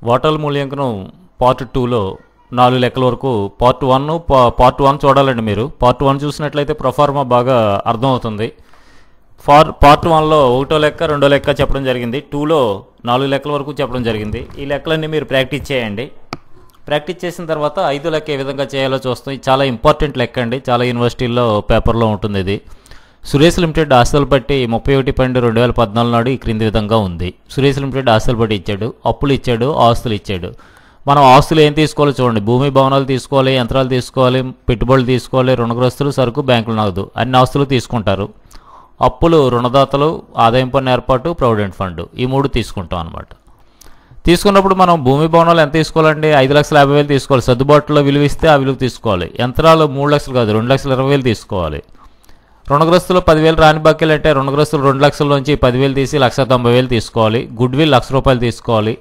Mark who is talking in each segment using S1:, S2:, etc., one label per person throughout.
S1: వాటాల మూల్యాంకనం పార్ట్ 2లో 4 లెక్కల వరకు పార్ట్ 1 చూడాలండి. మీరు పార్ట్ 1 చూసినట్లయితే ప్రొఫార్మా బాగా అర్థమవుతుంది. పార్ట్ 1లో 1వ లెక్క 2వ లెక్క చెప్పడం జరిగింది. 2లో 4 లెక్కల వరకు చెప్పడం జరిగింది. ఈ లెక్కలన్నీ మీరు ప్రాక్టీస్ చేయండి. ప్రాక్టీస్ చేసిన తర్వాత 5వ లెక్క ఏ విధంగా చేయాలో చూస్తాం. ఇది చాలా ఇంపార్టెంట్ లెక్క అండి. చాలా యూనివర్సిటీల్లో పేపర్లో ఉంటుంది. ఇది సురేష్ లిమిటెడ్ ఆస్తుల పట్టి 31/12/2014 నాడు ఈ క్రింది విధంగా ఉంది. సురేష్ లిమిటెడ్ ఆస్తుల పట్టి ఇచ్చాడు, అప్పులు ఇచ్చాడు, ఆస్తులు ఇచ్చాడు. మనం ఆస్తులు ఏం తీసుకోవాలో చూడండి. భూమి భవనాలు తీసుకోవాలి, యంత్రాలు తీసుకోవాలి, పెట్టుబడులు తీసుకోవాలి, రుణగ్రస్తులు, సరుకు, బ్యాంకులు నగదు అన్ని ఆస్తులు తీసుకుంటారు. అప్పులు రుణదాతలు, ఆదాయం పన్ను ఏర్పాటు, ప్రావిడెంట్ ఫండ్ ఈ 3 తీసుకుంటాం అనమాట. తీసుకున్నప్పుడు మనం భూమి భవనాలు ఎంత తీసుకోవాలండి? 5,50,000 తీసుకోవాలి. సర్దుబాటులో విలువ ఇస్తే ఆ విలువ తీసుకోవాలి. యంత్రాలు 3 లక్షలు కాదు 2,20,000 తీసుకోవాలి. రుణగ్రస్తులు 10,000 రాని బాకీలు అంటే రుణగ్రస్తులు 2 లక్షల్లోంచి 10,000 తీసి 1,90,000 తీసుకోవాలి. గుడ్విల్ 1,00,000 రూపాయలు తీసుకోవాలి.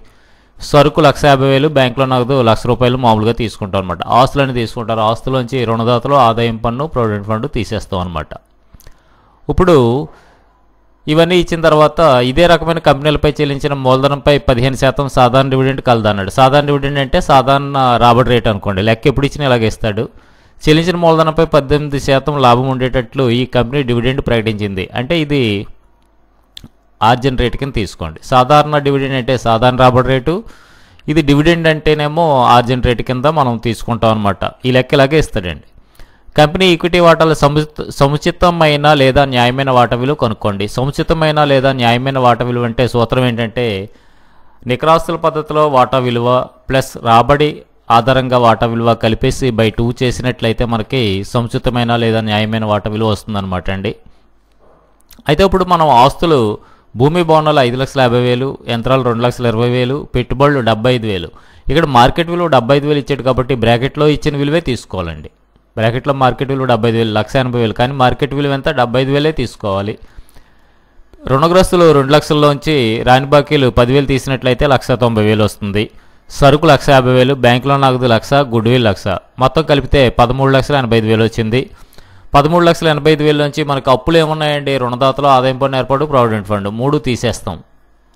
S1: సరుకు 1,50,000, బ్యాంకులో నగదు 1,00,000 రూపాయలు మామూలుగా తీసుకుంటాం అనమాట. ఆస్తులని తీసుకుంటారు. ఆస్తులోంచి రుణదాతలు, ఆదాయం పన్ను, ప్రావిడెంట్ ఫండ్ తీసేస్తాం అనమాట. ఇప్పుడు ఇవన్నీ ఇచ్చిన తర్వాత ఇదే రకమైన కంపెనీలపై చెల్లించిన మూలధనంపై 15% సాధారణ డివిడెండ్ కలదన్నాడు. సాధారణ డివిడెండ్ అంటే సాధారణ రాబడి రేట్ అనుకోండి. లెక్క ఎప్పుడు ఇచ్చినా ఇలాగే ఇస్తాడు. చెల్లించిన మూలధనంపై 18% లాభం ఉండేటట్లు ఈ కంపెనీ డివిడెండ్ ప్రకటించింది. అంటే ఇది ఆర్జిన్ రేట్ కింద తీసుకోండి. సాధారణ డివిడెండ్ అంటే సాధారణ రాబడి రేటు, ఇది డివిడెండ్ అంటేనేమో ఆర్జిన్ రేట్ కింద మనం తీసుకుంటాం అనమాట. ఈ లెక్క ఇలాగే ఇస్తాడండి. కంపెనీ ఈక్విటీ వాటాల సముచితమైన లేదా న్యాయమైన వాటా విలువ కనుక్కోండి. సముచితమైన లేదా న్యాయమైన వాటా విలువ అంటే సూత్రం ఏంటంటే నికరాస్తుల పద్ధతిలో వాటా విలువ ప్లస్ రాబడి ఆధారంగా వాటా విలువ కలిపేసి బై 2 చేసినట్లయితే మనకి సముచితమైన లేదా న్యాయమైన వాటా విలువ వస్తుందన్నమాట అండి. అయితే ఇప్పుడు మనం ఆస్తులు భూమి భవనాలు 5,50,000, యంత్రాలు 2,20,000, పెట్టుబడులు 75,000. ఇక్కడ మార్కెట్ విలువ 75,000 ఇచ్చాడు కాబట్టి బ్రాకెట్లో ఇచ్చిన విలువే తీసుకోవాలండి. బ్రాకెట్లో మార్కెట్ విలువ 75,000, 1,80,000 కానీ మార్కెట్ విలువ ఎంత 75,000 తీసుకోవాలి. రుణగ్రస్తులు 2 లక్షల్లోంచి రాని బాకీలు 10,000 తీసినట్లయితే 1,90,000 వస్తుంది. సరుకు 1,50,000, బ్యాంకులో నగదు 1,00,000, గుడ్విల్ 1,00,000 మొత్తం కలిపితే 13,85,000 వచ్చింది. 13,85,000 నుంచి మనకు అప్పులు ఏమున్నాయండి? రుణదాతలు, ఆదాయం పన్ను ఏర్పాటు, ప్రావిడెంట్ ఫండ్ 3 తీసేస్తాం.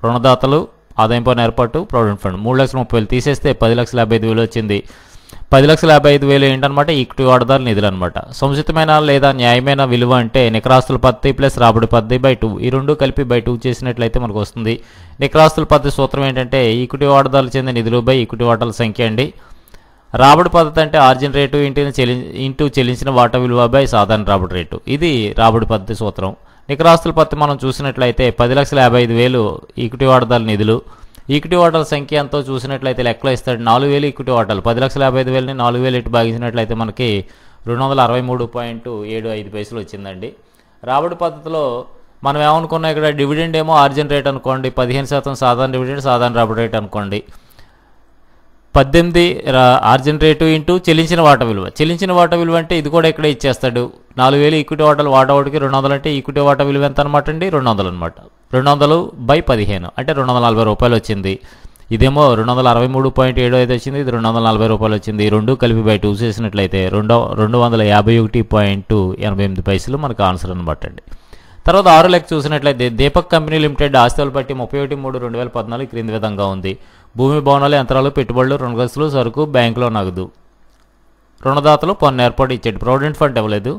S1: రుణదాతలు, ఆదాయం పన్ను ఏర్పాటు, ప్రావిడెంట్ ఫండ్ 3,30,000 తీసేస్తే 10,55,000 వచ్చింది. 10,55,000 ఏంటనమాట? ఈక్విటీ వాటాదారుల నిధులు అనమాట. సముచితమైన లేదా న్యాయమైన విలువ అంటే నికరాస్తుల పద్ధతి ప్లస్ రాబడి పద్ధతి బై 2 ఈ 2 కలిపి బై 2 చేసినట్లయితే మనకు వస్తుంది. నికరాస్తుల పద్ధతి సూత్రం ఏంటంటే ఈక్విటీ వాటాదారులు చెందిన నిధులు బై ఈక్విటీ వాటాల సంఖ్య అండి. రాబడి పద్ధతి అంటే ఆర్జిన్ రేటు ఇంటూ చెల్లించిన వాటా విలువ బై సాధారణ రాబడి రేటు. ఇది రాబడి పద్ధతి సూత్రం. నికరాస్తుల పద్ధతి మనం చూసినట్లయితే 10,55,000 ఈక్విటీ వాటాదారుల నిధులు. ఈక్విటీ వాటాల సంఖ్య ఎంతో చూసినట్లయితే లెక్కలో ఇస్తాడు. 4,000 ఈక్విటీ వాటాలు 10,55,000ని 4,000 ఇటు భాగించినట్లయితే మనకి 263.75 వచ్చిందండి. రాబడి పద్ధతిలో మనం ఏమనుకున్నాం? ఇక్కడ డివిడెండ్ ఏమో ఆర్జిన్ రేట్ అనుకోండి, 15% సాధారణ డివిడెండ్ సాధారణ రాబడి రేట్ అనుకోండి. 18 ఆర్జిన్ రేటు ఇంటూ చెల్లించిన వాటా విలువ. చెల్లించిన వాటా విలువ అంటే ఇది కూడా ఇక్కడే ఇచ్చేస్తాడు. 4,000 ఈక్విటీ వాటాలు వాటా ఒకటికి 200 అంటే ఈక్విటీ వాటా విలువ ఎంత అనమాట అండి? 200 అనమాట. 200/15 అంటే 240 రూపాయలు వచ్చింది. ఇదేమో 263.75 వచ్చింది. ఇది 240 రూపాయలు వచ్చింది. ఈ 2 కలిపి బై 2 చేసినట్లయితే 251.88 మనకు ఆన్సర్ అనమాట అండి. తర్వాత 6 లెక్క చూసినట్లయితే దీపక్ కంపెనీ లిమిటెడ్ ఆస్తులు బట్టి 31/3/2014 క్రింది విధంగా ఉంది. భూమి భవనాలు, యంత్రాలు, పెట్టుబడులు, రుణగ్రస్తులు, సరుకు, బ్యాంకులో నగదు. రుణదాతలు పన్ను ఏర్పాటు ఇచ్చాడు. ప్రావిడెంట్ ఫండ్ ఇవ్వలేదు.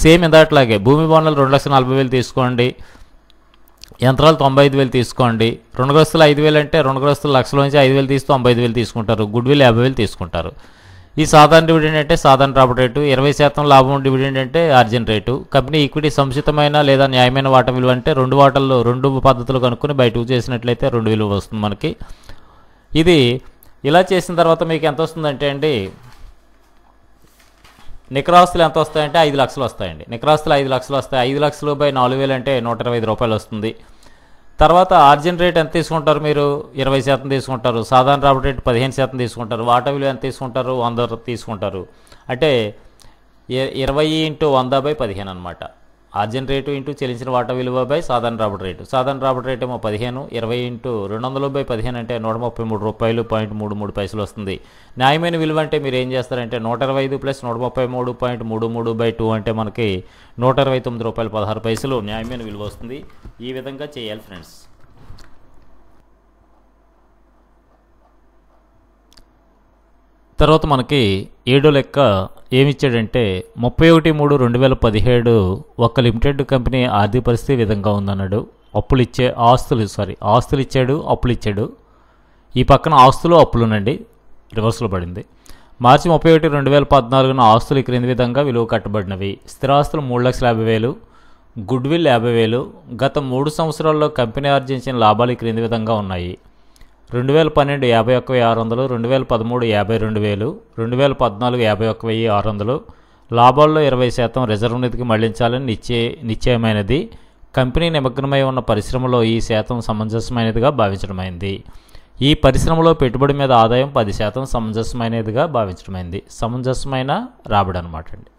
S1: సేమ్ ఇందాట్లాగే భూమి భవనాలు 2,40,000 తీసుకోండి, యంత్రాలు 95,000 తీసుకోండి. రుణగ్రస్తులు 5,000 అంటే రుణగ్రస్తులు 1,00,000 నుంచి 5,000 తీస్తూ 95,000 తీసుకుంటారు. గుడ్విల్ 50,000 తీసుకుంటారు. ఈ సాధారణ డివిడెండ్ అంటే సాధారణ రాబడి రేటు, 20% లాభం డివిడెండ్ అంటే ఆర్జిన్ రేటు. కంపెనీ ఈక్విటీ సముచితమైన లేదా న్యాయమైన వాటా విలువ అంటే 2 వాటాల్లో 2 పద్ధతులు కనుక్కొని బై 2 చేసినట్లయితే 2 విలువ వస్తుంది మనకి. ఇది ఇలా చేసిన తర్వాత మీకు ఎంత వస్తుందంటే అండి, నికరాస్తులు ఎంత వస్తాయంటే 5 లక్షలు వస్తాయండి. నికరాస్తులు 5 లక్షలు వస్తాయి. 5 లక్షలు బై 4,000 అంటే 125 రూపాయలు వస్తుంది. తర్వాత ఆర్జిన్ రేట్ ఎంత తీసుకుంటారు? మీరు 20% తీసుకుంటారు. సాధారణ రాబడి రేటు 15% తీసుకుంటారు. వాటా విలువ ఎంత తీసుకుంటారు? 100 తీసుకుంటారు. అంటే 20 × 100/15 అనమాట. ఆర్జిన్ రేటు ఇంటూ చెల్లించిన వాటా విలువ బై సాధారణ రాబడి రేటు. సాధారణ రాబడి రేటు ఏమో 15, 20 × 200/15 అంటే 133 రూపాయలు 0.33 వస్తుంది. న్యాయమైన విలువ అంటే మీరు ఏం చేస్తారంటే 125 + 133.33/2 అంటే మనకి 129 రూపాయలు 16 న్యాయమైన విలువ వస్తుంది. ఈ విధంగా చేయాలి ఫ్రెండ్స్. తర్వాత మనకి ఏడో లెక్క ఏమిచ్చాడంటే 31/3/2017 ఒక లిమిటెడ్ కంపెనీ ఆర్థిక పరిస్థితి ఈ విధంగా ఉందన్నాడు. ఆస్తులు ఇచ్చాడు, అప్పులు ఇచ్చాడు. ఈ పక్కన ఆస్తులు అప్పులునండి, రివర్స్లో పడింది. మార్చి 31/2014 ఆస్తులు ఈ క్రింది విధంగా విలువ కట్టబడినవి. స్థిరాస్తులు 3,50,000, గుడ్విల్ 50,000. గత 3 సంవత్సరాల్లో కంపెనీ ఆర్జించిన లాభాలు ఈ క్రింది విధంగా ఉన్నాయి. 2012 51,600, 2013 52,000, 2014 51,600. లాభాల్లో 20% రిజర్వ్ నిధికి మళ్లించాలని నిశ్చయమైనది. కంపెనీ నిమగ్నమై ఉన్న పరిశ్రమలో ఈ శాతం సమంజసమైనదిగా భావించడమైంది. ఈ పరిశ్రమలో పెట్టుబడి మీద ఆదాయం 10% సమంజసమైనదిగా భావించడమైంది. సమంజసమైన రాబడి అనమాట అండి.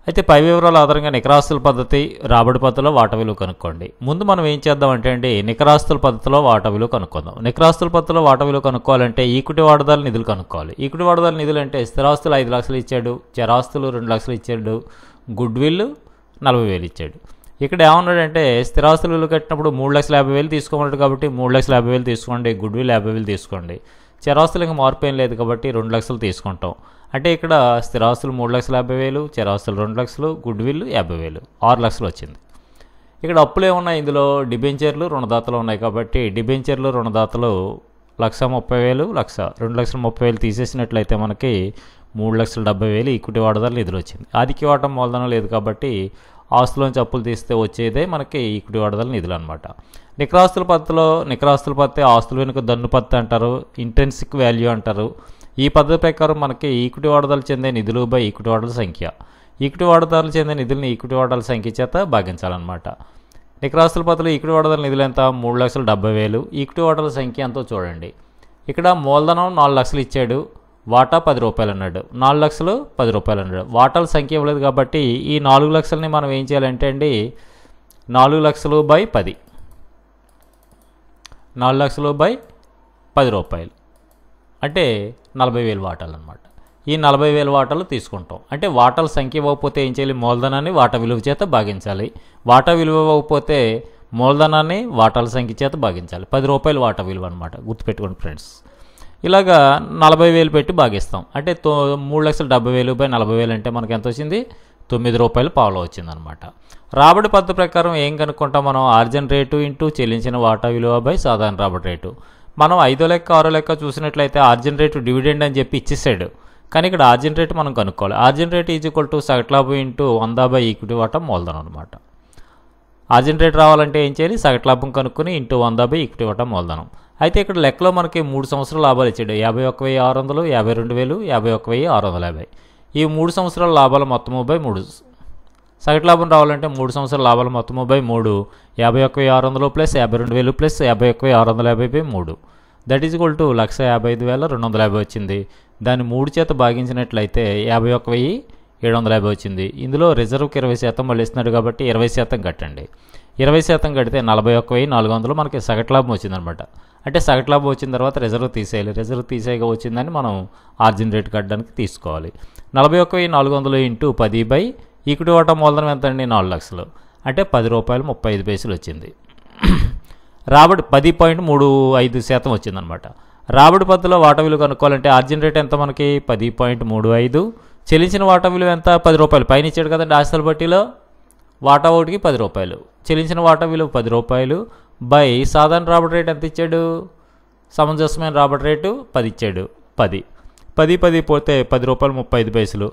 S1: అయితే పై వివరాల ఆధారంగా నికరాస్తుల పద్ధతి, రాబడి పద్ధతిలో వాటా విలువ కనుక్కోండి. ముందు మనం ఏం చేద్దామంటే అండి, నికరాస్తుల పద్ధతిలో వాటా విలువ కనుక్కుందాం. నికరాస్తుల పద్ధతిలో వాటా విలువ కనుక్కోవాలంటే ఈక్విటీ వాటాదారుల నిధులు కనుక్కోవాలి. ఈక్విటీ వాటాదారుల నిధులు అంటే స్థిరాస్తులు 5 లక్షలు ఇచ్చాడు, చరాస్తులు 2 లక్షలు ఇచ్చాడు, గుడ్విల్ 40,000 ఇచ్చాడు. ఇక్కడ ఏమన్నాడంటే స్థిరాస్తులు విలువ కట్టినప్పుడు 3,50,000 తీసుకోమన్నాడు కాబట్టి 3,50,000 తీసుకోండి, గుడ్విల్ 50,000 తీసుకోండి. చరాస్తులు ఇంకా మార్పు ఏం లేదు కాబట్టి 2 లక్షలు తీసుకుంటాం. అంటే ఇక్కడ స్థిరాస్తులు 3,50,000, చరాస్తులు 2 లక్షలు, గుడ్విల్ 50,000, 6 లక్షలు వచ్చింది. ఇక్కడ అప్పులు ఏమున్నాయి, ఇందులో డిబెంచర్లు, రుణదాతలు ఉన్నాయి కాబట్టి డిబెంచర్లు, రుణదాతలు 1,30,000, 2,30,000 తీసేసినట్లయితే మనకి 3,70,000 ఈక్విటీ వాటాదారుల నిధులు వచ్చింది. ఆదికి వాటం మూలధనం లేదు కాబట్టి ఆస్తులోంచి అప్పులు తీస్తే వచ్చేదే మనకి ఈక్విటీ వాటాదారుల నిధులు అనమాట. నికరాస్తుల పద్ధతి ఆస్తుల వెనుక దన్ను పద్ధతి అంటారు, ఇంట్రెన్సిక్ వాల్యూ అంటారు. ఈ పద్ధతి ప్రకారం మనకి ఈక్విటీ వాటాదారులు చెందే నిధులు బై ఈక్విటీ వాటాల సంఖ్య. ఈక్విటీ వాటాదారులు చెందే నిధులను ఈక్విటీ వాటాల సంఖ్య చేత భాగించాలన్నమాట. నికరాస్తుల పద్ధతిలో ఈక్విటీ వాటాదారుల నిధులు ఎంత, 3,70,000. ఈక్విటీ వాటాల సంఖ్య ఎంతో చూడండి. ఇక్కడ మూలధనం 4 లక్షలు ఇచ్చాడు, వాటా 10 రూపాయలు అన్నాడు. 4 లక్షలు 10 రూపాయలు అన్నాడు. వాటాల సంఖ్య ఇవ్వలేదు కాబట్టి ఈ 4 లక్షలని మనం ఏం చేయాలంటే అండి 4 లక్షలు బై 10, 4 లక్షలు బై 10 రూపాయలు అంటే 40,000 వాటాలు అనమాట. ఈ 40,000 వాటాలు తీసుకుంటాం. అంటే వాటాల సంఖ్య ఇవ్వకపోతే ఏం చేయాలి, మూలధనాన్ని వాటా విలువ చేత భాగించాలి. వాటా విలువ ఇవ్వకపోతే మూలధనాన్ని వాటాల సంఖ్య చేత భాగించాలి. 10 రూపాయలు వాటా విలువ అనమాట, గుర్తుపెట్టుకోండి ఫ్రెండ్స్. ఇలాగా 40,000 పెట్టి భాగిస్తాం. అంటే 3,70,000 బై 40,000 అంటే మనకి ఎంత వచ్చింది, 9 రూపాయలు పావులో వచ్చిందనమాట. రాబడి పద్ధతి ప్రకారం ఏం కనుక్కుంటాం మనం, ఆర్జన్ రేటు ఇంటూ చెల్లించిన వాటా విలువ బై సాధారణ రాబడి రేటు. మనం 5వ లెక్క 6వ లెక్క చూసినట్లయితే ఆర్జన్ రేటు డివిడెండ్ అని చెప్పి ఇచ్చేసాడు, కానీ ఇక్కడ ఆర్జన్ రేటు మనం కనుక్కోవాలి. ఆర్జన్ రేటు = సగటు లాభం ఇంటూ 100 బై ఈక్విటీ వాటా మూలధనం అనమాట. ఆర్జన్ రేటు రావాలంటే ఏం చేయాలి, సగటు లాభం కనుక్కొని ఇంటూ 100 బై ఈక్విటీ వాటా మూలధనం. అయితే ఇక్కడ లెక్కలో మనకి 3 సంవత్సరాల లాభాలు ఇచ్చాడు, 51,600, 52,000, 51,650. ఈ 3 సంవత్సరాల లాభాల మొత్తము బై 3. సగటు లాభం రావాలంటే 3 సంవత్సరాల లాభాల మొత్తము by 3, 51,600 plus 52,000 plus 51,650 by 3, that is equal to 1,55,250 వచ్చింది. దాన్ని 3 చేత భాగించినట్లయితే 51,750 వచ్చింది. ఇందులో రిజర్వ్కి 20% మళ్ళీ ఇస్తున్నాడు కాబట్టి 20% కట్టండి. 20% కడితే 41,400 మనకి సగటు లాభం వచ్చిందనమాట. అంటే సగటు లాభం వచ్చిన తర్వాత రిజర్వ్ తీసేయాలి. రిజర్వ్ తీసేయగా వచ్చిందని మనం ఆర్జిన్ రేట్ కట్టడానికి తీసుకోవాలి. 41,400 ఇంటూ 10 బై ఈక్విటీ వాటా మూలధనం ఎంత అండి, 4 లక్షలు. అంటే 10 రూపాయలు 35 పైసలు వచ్చింది. రాబడి 10.35% వచ్చిందనమాట. రాబడి పద్ధతిలో వాటా విలువ కనుక్కోవాలంటే ఆర్జిన్ రేట్ ఎంత మనకి 10.35. చెల్లించిన వాటా విలువ ఎంత, 10 రూపాయలు. పైన ఇచ్చాడు కదండి ఆస్తుల బట్టిలో, వాటా ఒకటికి 10 రూపాయలు. చెల్లించిన వాటా విలువ 10 రూపాయలు బై సాధారణ రాబడి రేటు ఎంత ఇచ్చాడు, సమంజసమైన రాబడి రేటు 10 ఇచ్చాడు. 10 పోతే 10 రూపాయలు 35 పైసలు.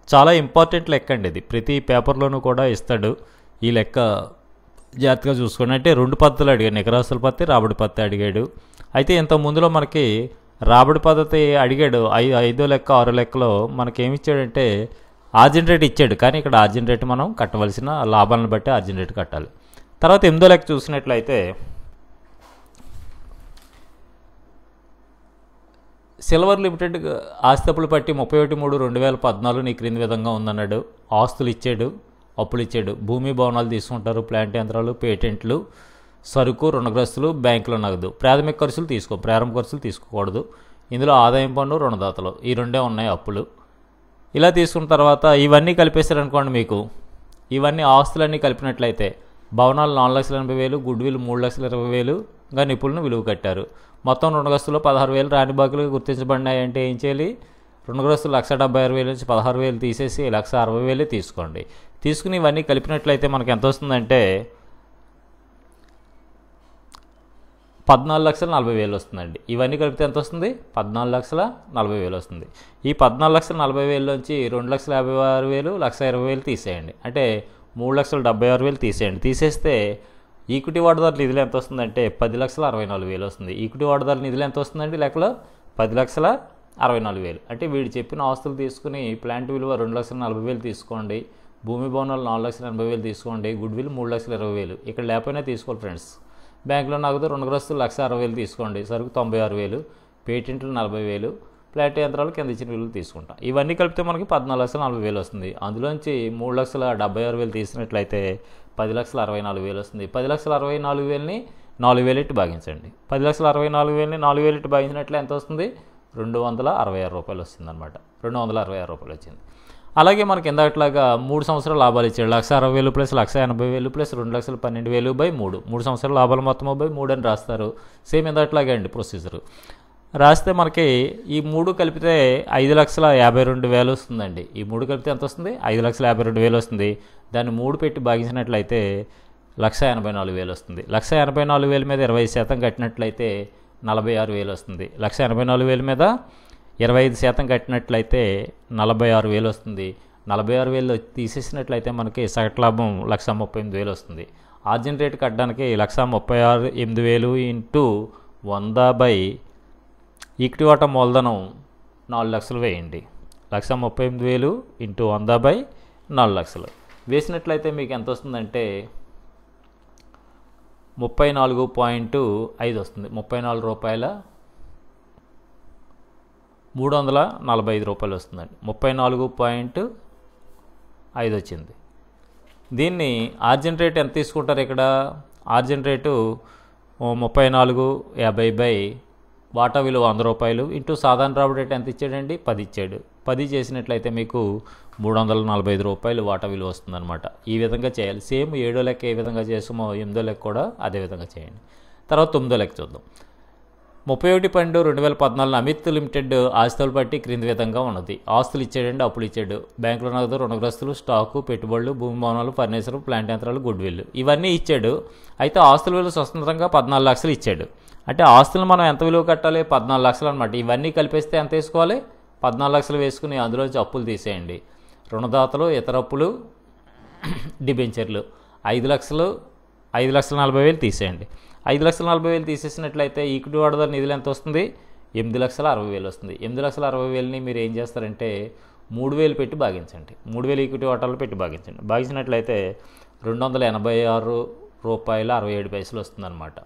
S1: చాలా ఇంపార్టెంట్ లెక్క అండి ఇది, ప్రతి పేపర్లోనూ కూడా ఇస్తాడు. ఈ లెక్క జాగ్రత్తగా చూసుకోండి. అంటే 2 పద్ధతులు అడిగాడు, నికరాస్తుల పద్ధతి, రాబడి పద్ధతి అడిగాడు. అయితే ఇంత ముందులో మనకి రాబడి పద్ధతి అడిగాడు. 5వ లెక్క 6వ లెక్కలో మనకేమి ఇచ్చాడంటే ఆర్జిన్ రేట్ ఇచ్చాడు, కానీ ఇక్కడ ఆర్జిన్ రేటు మనం కట్టవలసిన లాభాలను బట్టి ఆర్జిన్ రేటు కట్టాలి. తర్వాత 8వ లెక్క చూసినట్లయితే సిల్వర్ లిమిటెడ్ ఆస్తి అప్పులు పట్టి 31/3/2014 ఈ క్రింది విధంగా ఉందన్నాడు. ఆస్తులు ఇచ్చాడు, అప్పులు ఇచ్చాడు. భూమి భవనాలు తీసుకుంటారు, ప్లాంట్ యంత్రాలు, పేటెంట్లు, సరుకు, రుణగ్రస్తులు, బ్యాంకులో నగదు. ప్రారంభ ఖర్చులు తీసుకోకూడదు. ఇందులో ఆదాయం పన్ను, రుణదాతలు, ఈ 2 ఉన్నాయి అప్పులు. ఇలా తీసుకున్న తర్వాత ఇవన్నీ కలిపేశారనుకోండి, మీకు ఇవన్నీ ఆస్తులన్నీ కలిపినట్లయితే భవనాలు 4,80,000, గుడ్విల్ 3,20,000గా నిపుణులు విలువ కట్టారు. మొత్తం రుణగ్రస్తులు 16,000 రాని బాకీలుగా గుర్తించబడినాయి. అంటే ఏం చేయాలి? రుణగ్రస్తులు 1,76,000 నుంచి 16,000 తీసేసి 1,60,000 తీసుకోండి. తీసుకుని ఇవన్నీ కలిపినట్లయితే మనకు ఎంత వస్తుందంటే 14,40,000 వస్తుందండి. ఇవన్నీ కలిపితే ఎంత వస్తుంది? 14,40,000 వస్తుంది. ఈ 14,40,000 నుంచి 2,56,000, 1,20,000 తీసేయండి. అంటే 3,76,000 తీసేయండి. తీసేస్తే ఈక్విటీ వాటాదారు నిధులు ఎంత వస్తుందంటే 10,64,000 వస్తుంది. ఈక్విటీ వాటాదారు నిధులు ఎంత వస్తుందండి లెక్కలో? 10,64,000. అంటే వీడు చెప్పిన ఆస్తులు తీసుకుని ప్లాంట్ విలువ 2,40,000 తీసుకోండి, భూమి భవనాలు 4,80,000 తీసుకోండి, గుడ్విల్ 3,20,000. ఇక్కడ లేకపోయినా తీసుకోవాలి ఫ్రెండ్స్. బ్యాంకులో నగదు రుణగ్రస్తులు 1,60,000 తీసుకోండి, సరుకు 96,000, పేటెంట్లు 40,000, ప్లాంట్ యంత్రాలు కింద ఇచ్చిన విలువలు తీసుకుంటాం. ఇవన్నీ కలిపితే మనకి 14,40,000 వస్తుంది. అందులోంచి 3,76,000 తీసినట్లయితే 10,64,000 వస్తుంది. 10,64,000ని 4,000 ఇటు భాగించండి. 10,64,000ని 4,000 ఇటు భాగించినట్లే ఎంత వస్తుంది? 266 రూపాయలు వస్తుంది అనమాట. 266 రూపాయలు వచ్చింది. అలాగే మనకి ఇందాకట్లాగా 3 సంవత్సరాల లాభాలు ఇచ్చాడు. 1,60,000 ప్లస్ 1,80,000 ప్లస్ 2,12,000/3. 3 సంవత్సరాల లాభాలు మొత్తం 3 అని రాస్తారు. సేమ్ ఇందాకట్లాగే అండి ప్రొసీజరు. రాస్తే మనకి ఈ 3 కలిపితే 5,52,000 వస్తుందండి. ఈ 3 కలిపితే ఎంత వస్తుంది? 5,52,000 వస్తుంది. దాన్ని 3 పెట్టి భాగించినట్లయితే 1,84,000 వస్తుంది. 1,84,000 మీద 20% కట్టినట్లయితే 46,000 వస్తుంది. 1,84,000 మీద 25% కట్టినట్లయితే 46,000 వస్తుంది. 46,000 తీసేసినట్లయితే మనకి సగటు లాభం 1,38,000 వస్తుంది. ఆర్జిన్ రేటు కట్టడానికి 1,38,000 ఇంటూ 100 ఈక్విటీ వాటా మూలధనం 4 లక్షలు వేయండి. 1,38,000 ఇంటూ 100 4 లక్షలు వేసినట్లయితే మీకు ఎంత వస్తుందంటే 34.5 వస్తుంది. 34 రూపాయల 345 రూపాయలు వస్తుందండి. 34.5 వచ్చింది. దీన్ని ఆర్జిన్ రేట్ ఎంత తీసుకుంటారు ఇక్కడ? ఆర్జిన్ రేటు 34.50 వాటా విలువ 100 రూపాయలు ఇంటూ సాధారణ రాబడి రేట్ ఎంత ఇచ్చాడండి? 10 ఇచ్చాడు. 10 చేసినట్లయితే మీకు 345 రూపాయలు వాటా విలువ వస్తుందన్నమాట. ఈ విధంగా చేయాలి. సేమ్ 7వ లెక్క ఏ విధంగా చేసామో 8వ లెక్క కూడా అదే విధంగా చేయండి. తర్వాత 9వ లెక్క చూద్దాం. 31/12/2014 అమిత్ లిమిటెడ్ ఆస్తుల పట్టి క్రింది విధంగా ఉన్నది. ఆస్తులు ఇచ్చాడండి, అప్పులు ఇచ్చాడు. బ్యాంకులో నగదు, రుణగ్రస్తులు, స్టాకు, పెట్టుబడులు, భూమి భవనాలు, ఫర్నిచర్, ప్లాంట్ యంత్రాలు, గుడ్విల్ ఇవన్నీ ఇచ్చాడు. అయితే ఆస్తుల విలువ స్వతంత్రంగా 14 లక్షలు ఇచ్చాడు. అంటే ఆస్తులు మనం ఎంత విలువ కట్టాలి? 14 లక్షలు అనమాట. ఇవన్నీ కలిపేస్తే ఎంత వేసుకోవాలి? 14 లక్షలు వేసుకుని అందులోంచి అప్పులు తీసేయండి. రుణదాతలు, ఇతర అప్పులు, డిబెంచర్లు 5,40,000 తీసేయండి. 5,40,000 తీసేసినట్లయితే ఈక్విటీ వాటాదారు నిధులు ఎంత వస్తుంది? 8,60,000 వస్తుంది. 8,60,000ని మీరు ఏం చేస్తారంటే 3,000 పెట్టి భాగించండి. 3,000 ఈక్విటీ వాటాలు పెట్టి భాగించండి. భాగించినట్లయితే 286 రూపాయల 67 పైసలు వస్తుందన్నమాట.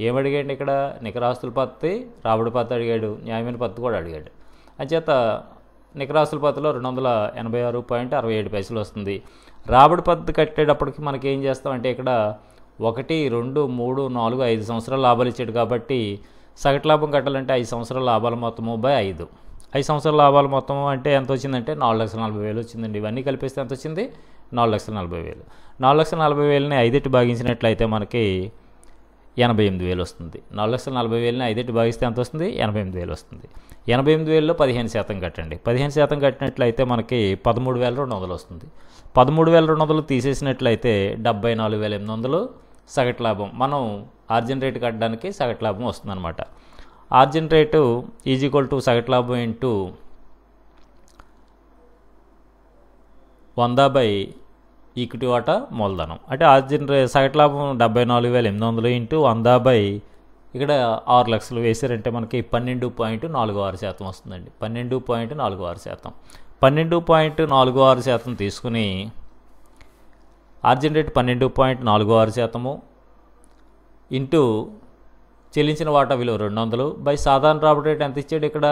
S1: ఏమడిగాడు ఇక్కడ? నికరాస్తుల పత్తి, రాబడి పత్తి అడిగాడు, న్యాయమైన పత్తి కూడా అడిగాడు. అంచేత నికరాస్తుల పత్తిలో 286.67 పైసలు వస్తుంది. రాబడి పత్తి కట్టేటప్పటికి మనకి ఏం చేస్తామంటే ఇక్కడ 1, 2, 3, 4, 5 సంవత్సరాల లాభాలు ఇచ్చాడు కాబట్టి సగటు లాభం కట్టాలంటే 5 సంవత్సరాల లాభాల మొత్తము బై 5. 5 సంవత్సరాల లాభాల మొత్తం అంటే ఎంత వచ్చిందంటే 4,40,000 వచ్చిందండి. ఇవన్నీ కలిపిస్తే ఎంత వచ్చింది? 4,40,000. 4,40,000ని 5 భాగించినట్లయితే మనకి 88,000 వస్తుంది. 4,40,000ని 5 భాగిస్తే ఎంత వస్తుంది? 88,000 వస్తుంది. 88,000లో 15% కట్టండి. 15% కట్టినట్లయితే మనకి 13,200 వస్తుంది. 13,200 తీసేసినట్లయితే 74,800 సగటు లాభం. మనం ఆర్జిన్ రేటు కట్టడానికి సగటు లాభం వస్తుందన్నమాట. ఆర్జిన్ రేటు = సగటు లాభం ఇంటూ 100 ఈక్విటీ వాటా మూలధనం. అంటే ఆర్జిన్ సగటు లాభం 74,800 ఇంటూ 100 ఇక్కడ 6 లక్షలు వేసారంటే మనకి 12.46% వస్తుందండి. 12.46%. 12.46% తీసుకుని ఆర్జిన్ రేట్ 12.46% ఇంటూ చెల్లించిన వాటా విలువ 200 బై సాధారణ రాబడి రేట్ ఎంత ఇచ్చాడు? ఇక్కడ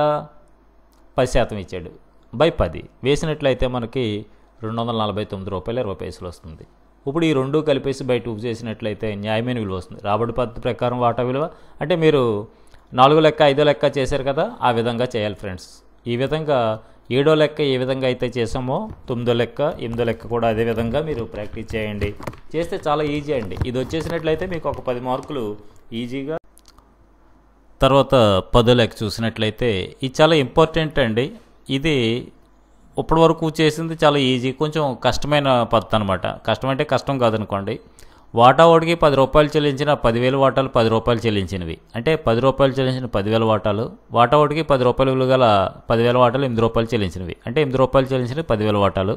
S1: 10% ఇచ్చాడు. బై 10 వేసినట్లయితే మనకి 249 రూపాయల 20 పైసలు వస్తుంది. ఇప్పుడు ఈ రెండు కలిపేసి బై 2 చేసినట్లయితే న్యాయమైన విలువ వస్తుంది. రాబడి పద్ధతి ప్రకారం వాటా విలువ అంటే మీరు 4 లెక్క 5 లెక్క చేశారు కదా, ఆ విధంగా చేయాలి ఫ్రెండ్స్. ఈ విధంగా ఏడో లెక్క ఏ విధంగా అయితే చేసామో 9వ లెక్క 8వ లెక్క కూడా అదే విధంగా మీరు ప్రాక్టీస్ చేయండి. చేస్తే చాలా ఈజీ అండి. ఇది వచ్చేసినట్లయితే మీకు ఒక 10 మార్కులు ఈజీగా. తర్వాత 10వ లెక్క చూసినట్లయితే ఇది చాలా ఇంపార్టెంట్ అండి. ఇది ఇప్పటి వరకు చేసింది చాలా ఈజీ, కొంచెం కష్టమైన పద్ధతి అనమాట. కష్టం అంటే కష్టం కాదనుకోండి. వాటా ఓడికి 10 రూపాయలు చెల్లించిన 10,000 వాటాలు 10 రూపాయలు చెల్లించినవి, అంటే 10 రూపాయలు చెల్లించిన 10,000 వాటాలు, వాటా ఓడికి 10 రూపాయలు విలువ గల 10,000 వాటాలు 8 రూపాయలు చెల్లించినవి, అంటే 8 రూపాయలు చెల్లించినవి 10,000 వాటాలు,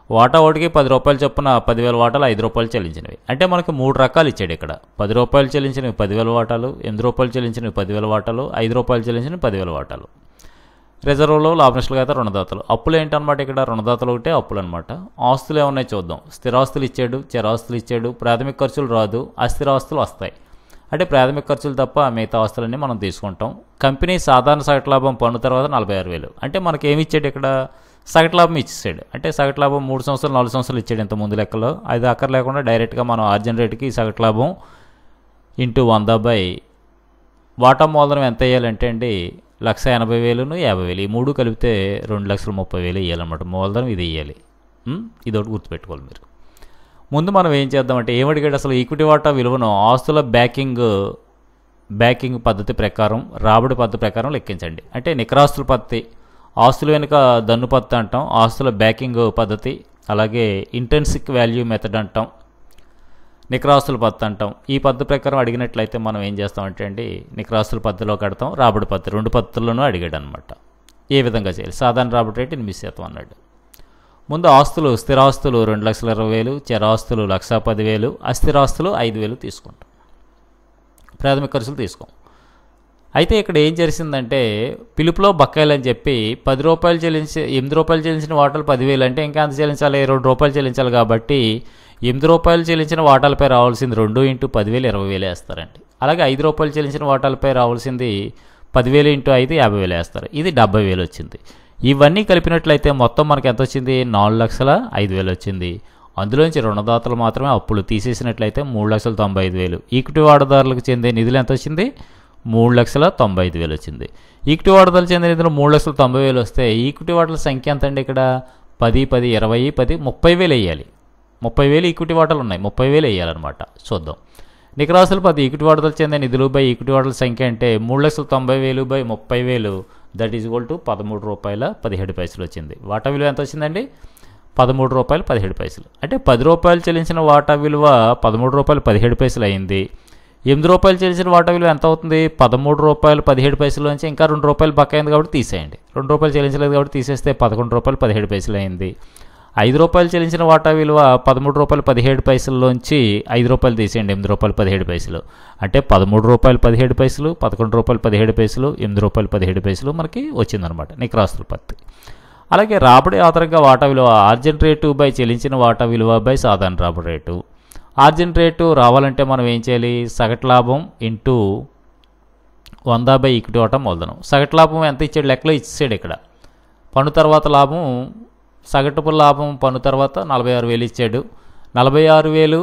S1: వాటా ఓడికి 10 రూపాయలు చొప్పున 10,000 వాటాలు 5 రూపాయలు చెల్లించినవి. అంటే మనకి 3 రకాలు ఇచ్చాడు ఇక్కడ. 10 రూపాయలు చెల్లించినవి 10,000 వాటాలు, 8 రూపాయలు చెల్లించినవి 10,000 వాటాలు, 5 రూపాయలు చెల్లించినవి 10,000 వాటాలు. రిజర్వ్లో లాభనష్టాలుగా అయితే రుణదాతలు. అప్పులు ఏంటన్నమాట ఇక్కడ? రుణదాతలు ఒకటే అప్పులు అనమాట. ఆస్తులు ఏమన్నాయి చూద్దాం. స్థిరాస్తులు ఇచ్చాడు, చరాస్తులు ఇచ్చాడు, ప్రాథమిక ఖర్చులు రాదు, అస్థిరాస్తులు వస్తాయి. అంటే ప్రాథమిక ఖర్చులు తప్ప మిగతా ఆస్తులన్నీ మనం తీసుకుంటాం. కంపెనీ సాధారణ సగటు లాభం పన్ను తర్వాత 46,000. అంటే మనకి ఏమి ఇచ్చాడు ఇక్కడ? సగటు లాభం ఇచ్చేసాడు. అంటే సగటు లాభం 3 సంవత్సరాలు 4 సంవత్సరాలు ఇచ్చాడు ఇంత ముందు లెక్కలో. అది అక్కర్ లేకుండా డైరెక్ట్గా మనం ఆర్జిన్ రేటుకి సగటు లాభం ఇంటూ 100 వాటా మూలధనం ఎంత వేయాలంటే అండి 1,80,000 50,000 ఈ 3 కలిపితే 2,30,000 వేయాలన్నమాట. మూలధనం ఇది వేయాలి. ఇది ఒకటి గుర్తుపెట్టుకోవాలి మీరు. ముందు మనం ఏం చేద్దామంటే ఏమడిగాడు అసలు? ఈక్విటీ వాటా విలువను ఆస్తుల బ్యాకింగ్ పద్ధతి ప్రకారం, రాబడి పద్ధతి ప్రకారం లెక్కించండి. అంటే నికరాస్తుల పద్ధతి, ఆస్తుల వెనుక దన్ను పద్ధతి అంటాం, ఆస్తుల బ్యాకింగ్ పద్ధతి, అలాగే ఇంటెన్సిక్ వాల్యూ మెథడ్ అంటాం, నికరాస్తుల పద్ధతి అంటాం. ఈ పద్ధతి ప్రకారం అడిగినట్లయితే మనం ఏం చేస్తామంటే అండి నికరాస్తుల పద్ధతిలో కడతాం, రాబడి పద్ధతి 2 పద్ధతుల్లోనూ అడిగాడు అనమాట. ఏ విధంగా చేయాలి? సాధారణ రాబడి రేటు 8% అన్నాడు. ముందు ఆస్తులు, స్థిరాస్తులు 2,20,000, చరాస్తులు 1,10,000, అస్థిరాస్తులు 5,000 తీసుకుంటాం. ప్రాథమిక ఖర్చులు తీసుకోం. అయితే ఇక్కడ ఏం జరిగిందంటే పిలుపులో బకాయిలు అని చెప్పి 10 రూపాయలు చెల్లించి 8 రూపాయలు చెల్లించిన వాటాలు 10,000 అంటే ఇంకా ఎంత చెల్లించాలి? 2 రూపాయలు చెల్లించాలి. కాబట్టి 8 రూపాయలు చెల్లించిన వాటాలపై రావాల్సింది 2 × 10,000 20,000 వేస్తారండి. అలాగే 5 రూపాయలు చెల్లించిన వాటాలపై రావాల్సింది 10,000 × 5 50,000 వేస్తారు. ఇది 70,000 వచ్చింది. ఇవన్నీ కలిపినట్లయితే మొత్తం మనకి ఎంత వచ్చింది? 4,05,000 వచ్చింది. అందులోంచి రుణదాతలు మాత్రమే అప్పులు తీసేసినట్లయితే 3,95,000. ఈక్విటీ వాటాదారులకు చెందే నిధులు ఎంత వచ్చింది? 3,95,000 వచ్చింది. ఈక్విటీ వాటాదారులు చెందే నిధులు 3,90,000 వస్తే ఈక్విటీ వాటాల సంఖ్య ఎంత అండి ఇక్కడ? 10, 10, 20, 10, 30,000 వేయాలి. 30,000 ఈక్విటీ వాటాలు ఉన్నాయి, 30,000 వేయాలన్నమాట. చూద్దాం. నికరాస్తులు 10 ఈక్విటీ వాటాలు చెందే నిధులు బై ఈక్విటీ వాటాల సంఖ్య అంటే 3,90,000 by 30,000 that is equal to ₹13.17 వచ్చింది. వాటా విలువ ఎంత వచ్చిందండి? ₹13.17. అంటే 10 రూపాయలు చెల్లించిన వాటా విలువ ₹13.17 అయింది. 8 రూపాయలు చెల్లించిన వాటా విలువ ఎంత అవుతుంది? ₹13.17 నుంచి ఇంకా ₹2 బకాయింది కాబట్టి తీసేయండి. ₹2 చెల్లించలేదు కాబట్టి తీసేస్తే ₹11.17 అయింది. 5 రూపాయలు చెల్లించిన వాటా విలువ ₹13.17 నుంచి ₹5 తీసేయండి. ₹8.17 అంటే ₹13.17, ₹11.17, ₹8.17 మనకి వచ్చిందనమాట నికరాస్తుల పద్ధతి. అలాగే రాబడి ఆధారంగా వాటా విలువ ఆర్జిన్ రేటు బై చెల్లించిన వాటా విలువ బై సాధారణ రాబడి రేటు. ఆర్జిన్ రేటు రావాలంటే మనం ఏం చేయాలి? సగటు లాభం ఇంటూ 100 ఈక్విటీ వాటా మూలధనం. సగటు లాభం ఎంత ఇచ్చాడు? లెక్కలో ఇచ్చాడు ఇక్కడ. పన్ను తర్వాత లాభం, సగటు లాభం పన్ను తర్వాత 46,000 ఇచ్చాడు. 46,000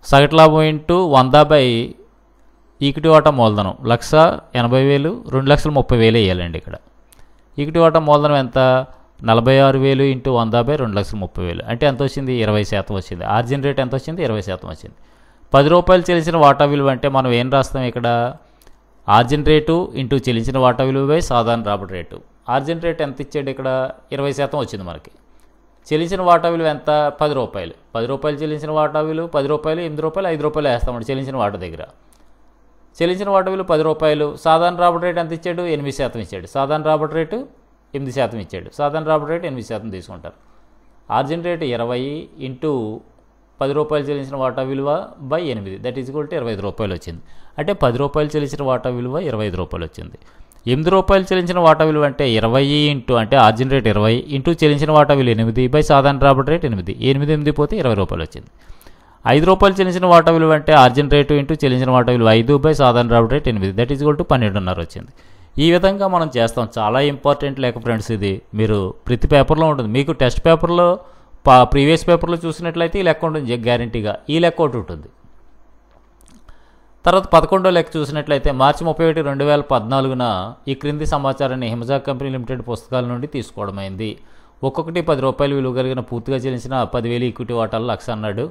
S1: సగటు లాభం ఇంటూ 100 ఈక్విటీ వాటా మూలధనం 1,80,000, 2,30,000 వేయాలండి ఇక్కడ. ఈక్విటీ వాటా మూలధనం ఎంత? 46,000 ఇంటూ 100 2,30,000 అంటే ఎంత వచ్చింది? 20% వచ్చింది. ఆర్జిన్ రేట్ ఎంత వచ్చింది? 20% వచ్చింది. 10 రూపాయలు చెల్లించిన వాటా విలువ అంటే మనం ఏం రాస్తాం ఇక్కడ? ఆర్జిన్ రేటు ఇంటూ చెల్లించిన వాటా విలువ బై సాధారణ రాబడి రేటు. ఆర్జిన్ రేట్ ఎంత ఇచ్చాడు ఇక్కడ? 20% వచ్చింది మనకి. చెల్లించిన వాటా విలువ ఎంత? 10 రూపాయలు. 10 రూపాయలు చెల్లించిన వాటా విలువ 10 రూపాయలు, 8 రూపాయలు, 5 రూపాయలు వేస్తామండి చెల్లించిన వాటా దగ్గర. చెల్లించిన వాటా విలువ 10 రూపాయలు. సాధారణ రాబడి రేటు ఎంత ఇచ్చాడు? 8% ఇచ్చాడు. సాధారణ రాబడి రేటు 8% ఇచ్చాడు. సాధారణ రాబడి రేటు 8% తీసుకుంటారు. ఆర్జిన్ రేటు 20 ఇంటూ 10 రూపాయలు చెల్లించిన వాటా విలువ by 8 that is equal to ₹25 వచ్చింది. అంటే 10 రూపాయలు చెల్లించిన వాటా విలువ ₹25 వచ్చింది. 8 రూపాయలు చెల్లించిన వాటా విలువ అంటే 20 ఇంటూ అంటే ఆర్జిన్ రేట్ 20 ఇంటూ చెల్లించిన వాటా విలువ 8 బై సాధారణ రాబడి రేట్ 8. 8 పోతే ₹20 వచ్చింది. 5 రూపాయలు చెల్లించిన వాటా విలువ అంటే ఆర్జిన్ రేటు ఇంటూ చెల్లించిన వాటా విలువ 5 బై సాధారణ రాబడి rate 8 that is equal to 12.5 వచ్చింది. ఈ విధంగా మనం చేస్తాం. చాలా ఇంపార్టెంట్ లెక్క ఫ్రెండ్స్. ఇది మీరు ప్రతి పేపర్లో ఉంటుంది. మీకు టెస్ట్ పేపర్లో ప్రీవియస్ పేపర్లో చూసినట్లయితే ఈ లెక్క ఉంటుంది గ్యారంటీగా. ఈ లెక్క ఒకటి ఉంటుంది. తర్వాత 11వ లెక్క చూసినట్లయితే మార్చి 31, 2014న ఈ క్రింది సమాచారాన్ని హిమజా కంపెనీ లిమిటెడ్ పుస్తకాల నుండి తీసుకోవడమైంది. ఒక్కొక్కటి 10 రూపాయలు విలువ కలిగిన పూర్తిగా చెల్లించిన 10,000 ఈక్విటీ వాటాలు 1,00,000 అన్నాడు.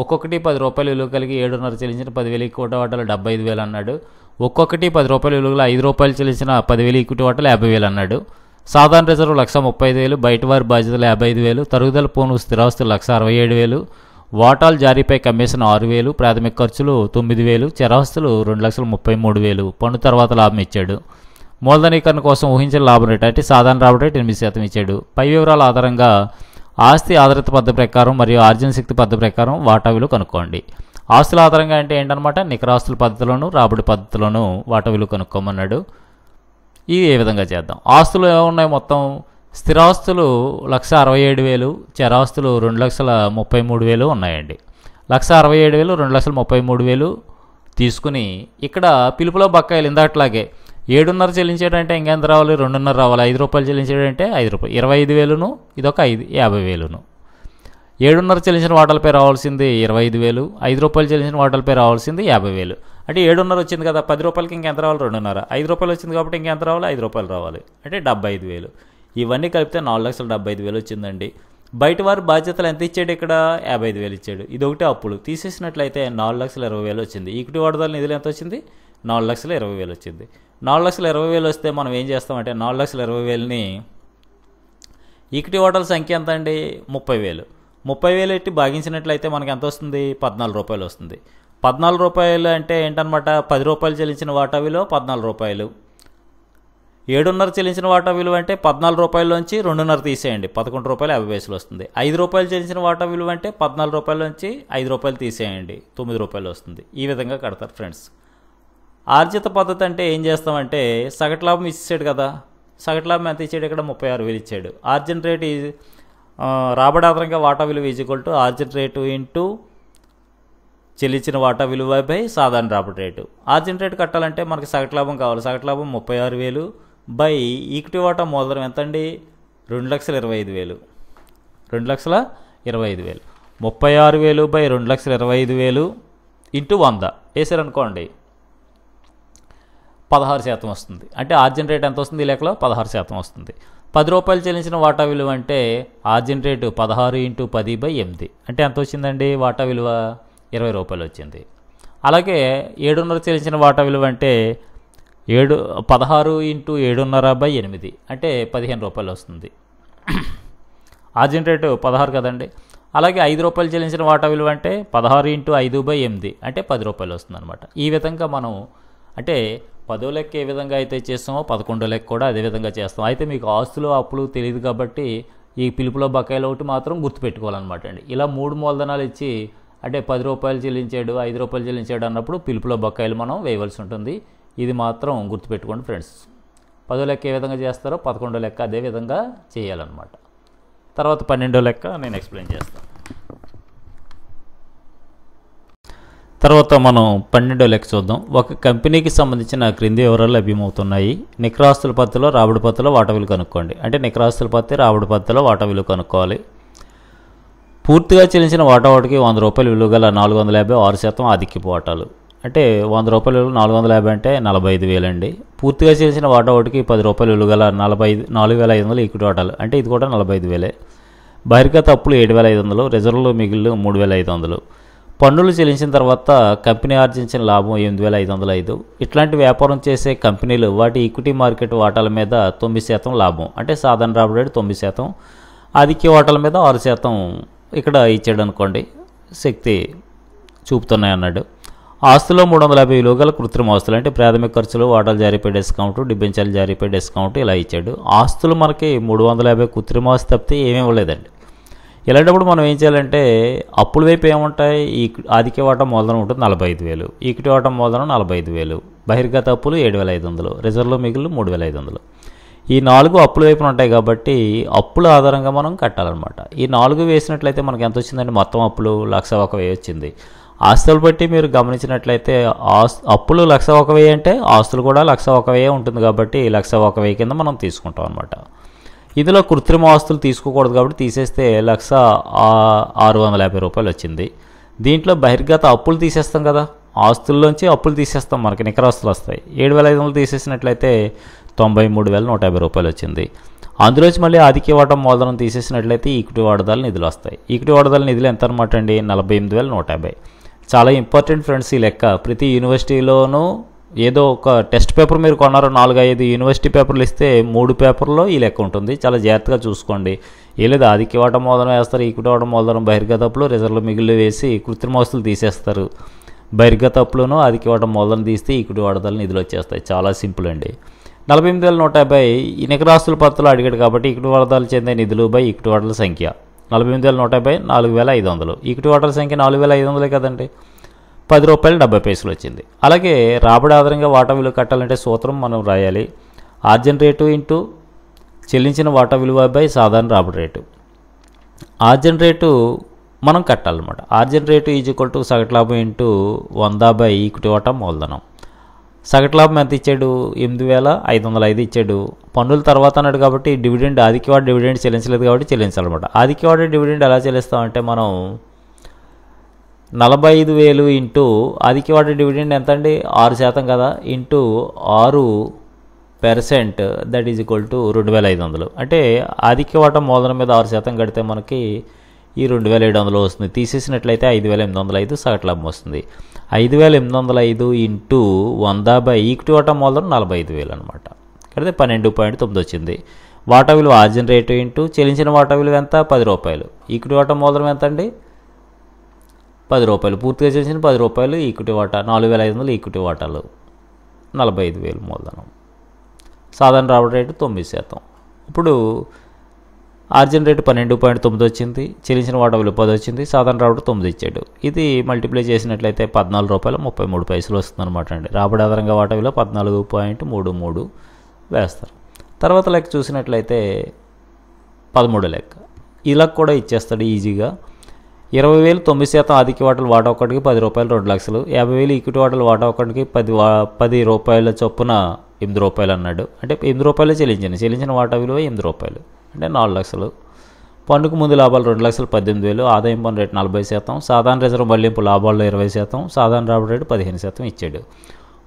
S1: ఒక్కొక్కటి 10 రూపాయలు విలువ కలిగి 7.5 చెల్లించిన 10,000 ఈక్విటీ వాటాలు 75,000 అన్నాడు. ఒక్కొక్కటి 10 రూపాయలు విలువ 5 రూపాయలు చెల్లించిన 10,000 ఈక్విటీ వాటాలు 50,000 అన్నాడు. సాధారణ రిజర్వ్ 1,35,000, బయటవారి బాధ్యతలు 55,000, తరుగుదల పోను స్థిరాస్తులు 1,67,000, వాటాలు జారీపై కమిషన్ 6,000, ప్రాథమిక ఖర్చులు 9,000, చరాస్తులు 2,33,000, పన్ను తర్వాత లాభం ఇచ్చాడు. మూలధనీకరణ కోసం ఊహించిన లాభం రేటు అంటే సాధారణ రాబడి రేటు 8% ఇచ్చాడు. పై వివరాల ఆధారంగా ఆస్తి ఆధారిత పద్ధతి ప్రకారం మరియు ఆర్జన శక్తి పద్ధతి ప్రకారం వాటా విలువ కనుక్కోండి. ఆస్తుల ఆధారంగా అంటే ఏంటనమాట, నికరాస్తుల పద్ధతిలోను రాబడి పద్ధతిలోను వాటా విలువ కనుక్కోమన్నాడు. ఇవి ఏ విధంగా చేద్దాం. ఆస్తులు ఏమున్నాయి, మొత్తం స్థిరాస్తులు 1,67,000, చరాస్తులు 2,33,000 ఉన్నాయండి. 1,67,000, 2,33,000 తీసుకుని ఇక్కడ పిలుపులో బకాయిలు ఇందాట్లాగే 7.5 చెల్లించాడంటే ఇంకెంత రావాలి, 2.5 రావాలి. 5 రూపాయలు చెల్లించాడంటే 5 రూపాయలు, 25,000, ఇదొక 50,000. 7.5 చెల్లించిన వాటాలపై రావాల్సింది 25,000, 5 రూపాయలు చెల్లించిన వాటాలపై రావాల్సింది 50,000. అంటే 7.5 వచ్చింది కదా, 10 రూపాయలకి ఇంకెంత రావాలి, 2.5. 5 రూపాయలు వచ్చింది కాబట్టి ఇంకెంత రావాలి, 5 రూపాయలు రావాలి, అంటే 75,000. ఇవన్నీ కలిపితే 4,75,000 వచ్చిందండి. బయట వారి బాధ్యతలు ఎంత ఇచ్చాడు, ఇక్కడ 55,000 ఇచ్చాడు. ఇది ఒకటే అప్పులు తీసేసినట్లయితే 4,20,000 వచ్చింది. ఈక్విటీ వాటాదారుల నిధులు ఎంత వచ్చింది, 4,20,000 వచ్చింది. 4,20,000 వస్తే మనం ఏం చేస్తామంటే 4,20,000ని ఈక్విటీ వాటాల సంఖ్య ఎంత అండి, 30,000. 30,000 ఎట్టి భాగించినట్లయితే మనకి ఎంత వస్తుంది, 14 రూపాయలు వస్తుంది. 14 రూపాయలు అంటే ఏంటనమాట, 10 రూపాయలు చెల్లించిన వాటా విలువ 14 రూపాయలు. 7.5 చెల్లించిన వాటా విలువ అంటే 14 రూపాయలలోంచి 2.5 తీసేయండి, 11 రూపాయలు 50 పైసలు వస్తుంది. 5 రూపాయలు చెల్లించిన వాటా విలువ అంటే 14 రూపాయలలోంచి 5 రూపాయలు తీసేయండి, 9 రూపాయలు వస్తుంది. ఈ విధంగా కడతారు ఫ్రెండ్స్. ఆర్జిత పద్ధతి అంటే ఏం చేస్తామంటే సగటు లాభం ఇచ్చాడు కదా, సగటు లాభం ఎంత ఇచ్చాడు, ఇక్కడ 36,000 ఇచ్చాడు. ఆర్జిన్ రేటు రాబడి ఆధారంగా వాటా విలువ ఈజ్వల్ టు ఆర్జిన్ రేటు ఇంటూ చెల్లించిన వాటా విలువ బై సాధారణ రాబడి రేటు. ఆర్జిన్ రేటు కట్టాలంటే మనకి సగటు లాభం కావాలి. సగటు లాభం 36,000 బై ఈక్విటీ వాటా మూలధనం ఎంత అండి, 2,25,000. 2,25,000. 36,000 బై 2,25,000 ఇంటూ 100 వేసారనుకోండి 16% వస్తుంది. అంటే ఆర్జిన్ రేట్ ఎంత వస్తుంది, ఈ లెక్కలో 16% వస్తుంది. 10 రూపాయలు చెల్లించిన వాటా విలువ అంటే ఆర్జిన్ రేటు 16 × 10/8 అంటే ఎంత వచ్చిందండి, వాటా విలువ 20 రూపాయలు వచ్చింది. అలాగే 7.5 చెల్లించిన వాటా విలువ అంటే 16 × 7.5/8 అంటే 15 రూపాయలు వస్తుంది. ఆర్జిన్ రేటు 16 కదండి. అలాగే 5 రూపాయలు చెల్లించిన వాటా విలువ అంటే 16 × 5/8 అంటే 10 రూపాయలు వస్తుంది అనమాట. ఈ విధంగా మనం అంటే 10వ లెక్క ఏ విధంగా అయితే చేస్తామో 11వ లెక్క కూడా అదే విధంగా చేస్తాం. అయితే మీకు ఆస్తులు అప్పులు తెలియదు కాబట్టి ఈ పిలుపులో బకాయిలు ఒకటి మాత్రం గుర్తుపెట్టుకోవాలన్నమాట అండి. ఇలా 3 మూలధనాలు ఇచ్చి అంటే 10 రూపాయలు చెల్లించాడు, 5 రూపాయలు చెల్లించాడు అన్నప్పుడు పిలుపులో బకాయిలు మనం వేయవలసి ఉంటుంది. ఇది మాత్రం గుర్తుపెట్టుకోండి ఫ్రెండ్స్. 10వ లెక్క ఏ విధంగా చేస్తారో 11వ లెక్క అదే విధంగా చేయాలన్నమాట. తర్వాత 12వ లెక్క నేను ఎక్స్ప్లెయిన్ చేస్తాను. తర్వాత మనం 12వ లెక్క చూద్దాం. ఒక కంపెనీకి సంబంధించిన క్రింది వివరాలు లభ్యమవుతున్నాయి. నికరాస్తుల పద్ధతిలో రాబడి పద్ధతిలో వాటా విలువ కనుక్కోండి. అంటే నికరాస్తుల పద్ధతి రాబడి పద్ధతిలో వాటా విలువ కనుక్కోవాలి. పూర్తిగా చెల్లించిన వాటా ఒకటికి 100 రూపాయలు విలువ గల 450 6% ఆధిక్యపు వాటాలు. అంటే 100 రూపాయలు విలువ 450 అంటే 45,000 అండి. పూర్తిగా చెల్లించిన వాటా ఒకటికి 10 రూపాయలు విలువ గల 4,500 ఈక్విటీ వాటాలు. అంటే ఇది కూడా 45,000. బహిర్గత అప్పులు 7,500, రిజర్వులు మిగిలిన 3,500. పన్నులు చెల్లించిన తర్వాత కంపెనీ ఆర్జించిన లాభం 8,505. ఇట్లాంటి వ్యాపారం చేసే కంపెనీలు వాటి ఈక్విటీ మార్కెట్ వాటాల మీద 9% లాభం, అంటే సాధారణ రాబడి రేటు 9%, ఆధిక్య వాటాల మీద 6% ఇక్కడ ఇచ్చాడు అనుకోండి, శక్తి చూపుతున్నాయి అన్నాడు. ఆస్తులో 350 విలువ గల కృత్రిమ ఆస్తులు, అంటే ప్రాథమిక ఖర్చులు, వాటాలు జారీపై డిస్కౌంట్, డిబెంచర్లు జారీపై డిస్కౌంట్ ఇలా ఇచ్చాడు. ఆస్తులు మనకి 350 కృత్రిమ ఆస్తి తప్పితే ఏమీ ఇవ్వలేదండి. ఇలాంటప్పుడు మనం ఏం చేయాలంటే అప్పుల వైపు ఏముంటాయి, ఈ ఆధిక్య వాటా మూలధనం ఉంటుంది 45,000, ఈక్విటీ వాటా మూలధనం 45,000, బహిర్గత అప్పులు 7,500, రిజర్వ్లో మిగిలిన 3,500. ఈ 4 అప్పుల వైపున ఉంటాయి కాబట్టి అప్పుల ఆధారంగా మనం కట్టాలన్నమాట. ఈ 4 వేసినట్లయితే మనకి ఎంత వచ్చిందంటే మొత్తం అప్పులు 1,01,000 వచ్చింది. ఆస్తులు బట్టి మీరు గమనించినట్లయితే అప్పులు 1,01,000 అంటే ఆస్తులు కూడా 1,01,000 ఉంటుంది కాబట్టి 1,01,000 కింద మనం తీసుకుంటాం అనమాట. ఇందులో కృత్రిమ ఆస్తులు తీసుకోకూడదు కాబట్టి తీసేస్తే 1,650 రూపాయలు వచ్చింది. దీంట్లో బహిర్గత అప్పులు తీసేస్తాం కదా, ఆస్తుల్లోంచి అప్పులు తీసేస్తాం, మనకి నికర ఆస్తులు వస్తాయి. 7,500 తీసేసినట్లయితే 93,150 రూపాయలు వచ్చింది. అందులోంచి మళ్ళీ ఆధిక్య వాటా మూలధనం తీసేసినట్లయితే ఈక్విటీ వాడదాల నిధులు వస్తాయి. ఈక్విటీ వాడదాల నిధులు ఎంత అనమాట అండి? 48,150. చాలా ఇంపార్టెంట్ ఫ్రెండ్స్ ఈ లెక్క. ప్రతి యూనివర్సిటీలోనూ ఏదో ఒక టెస్ట్ పేపర్ మీరు కొన్నారు, 4-5 యూనివర్సిటీ పేపర్లు ఇస్తే 3 పేపర్లో ఈ లెక్క ఉంటుంది. చాలా జాగ్రత్తగా చూసుకోండి. ఏ లేదు ఆధిక్య వాటా మూలధనం వేస్తారు, ఈక్విటీ వాటా మూలధనం బహిర్గత అప్పులు, రిజర్వ్లు మిగిలి వేసి కృత్రిమ ఆస్తులు తీసేస్తారు. బహిర్గత అప్పులను ఆధిక్య వాటా మూలధనం తీస్తే ఈక్విటీ వాడదాల నిధులు వచ్చేస్తాయి. చాలా సింపుల్ అండి. 48,150 ఈ నికరాస్తుల పత్రాలు అడిగాడు కాబట్టి ఈక్విటీ వాటాలు చెందే నిధులు బై ఈక్విటీ వాటాల సంఖ్య 48,150 4,500. ఈక్విటీ వాటాల సంఖ్య 4,500 కదండి. ₹10.70 వచ్చింది. అలాగే రాబడి ఆధారంగా వాటా విలువ కట్టాలంటే సూత్రం మనం రాయాలి. ఆర్జిన్ రేటు ఇంటూ చెల్లించిన వాటా విలువ బై సాధారణ రాబడి రేటు. ఆర్జిన్ రేటు మనం కట్టాలన్నమాట. ఆర్జిన్ రేటు ఈజ్ సగటు లాభం ఇంటూ 100 బై ఈక్విటీ వాటా మూలధనం. సగటు లాభం ఎంత ఇచ్చాడు? 8,505 ఇచ్చాడు. పన్నుల తర్వాత అన్నాడు కాబట్టి డివిడెండ్ ఆధిక్యవాడ డివిడెండ్ చెల్లించలేదు కాబట్టి చెల్లించాలన్నమాట. ఆధిక్యవాడ డివిడెండ్ ఎలా చెల్లిస్తామంటే మనం 45,000 ఇంటూ ఆధిక్యవాడ డివిడెండ్ ఎంత అండి? 6% కదా, into 6% that is equal to 2,500. అంటే ఆధిక్యవాట మూలధనం మీద 6% కడితే మనకి ఈ 2,700 వస్తుంది. తీసేసినట్లయితే 5,805 సగటు లాభం వస్తుంది. 5,805 ఇంటూ 100 బై ఈక్విటీ వాటా మూలధనం 45,000 అనమాట. కడితే 12.9 వచ్చింది. వాటా విలువ ఆర్జిన్ రేటు ఇంటూ చెల్లించిన వాటా విలువ ఎంత? ₹10. ఈక్విటీ వాటా మూలధనం ఎంత అండి? ₹10. పూర్తిగా చేసిన ₹10 ఈక్విటీ వాటా. 4,500 ఈక్విటీ వాటాలు, 45,000 మూలధనం. సాధారణ రాబడి రేటు 9%. ఇప్పుడు ఆర్జిన్ రేటు 12.9 వచ్చింది, చెల్లించిన వాటా విలువ 10 వచ్చింది, సాధారణ రాబడి 9 ఇచ్చాడు. ఇది మల్టిప్లై చేసినట్లయితే ₹14.33 వస్తుంది అనమాట అండి. రాబడి ఆధారంగా వాటా విలువ 14.33 వేస్తారు. తర్వాత లెక్క చూసినట్లయితే 13 లెక్క. ఇలా కూడా ఇచ్చేస్తాడు ఈజీగా. 20,000 9% ఆధిక్య వాటాలు వాటా ఒకటికి ₹10 2 లక్షలు. 50,000 ఈక్విటీ వాటాలు వాటా ఒకటికి ₹10 చొప్పున ₹8 అన్నాడు. అంటే ₹8 చెల్లించిన వాటా విలువ ₹8 అంటే 4 లక్షలు. పన్నుకు ముందు లాభాలు 2,18,000. ఆదాయం పన్ను రేటు 40%. సాధారణ రిజర్వ్ మళ్లింపు లాభాల్లో 20%. సాధారణ రాబడి రేటు 15% ఇచ్చాడు.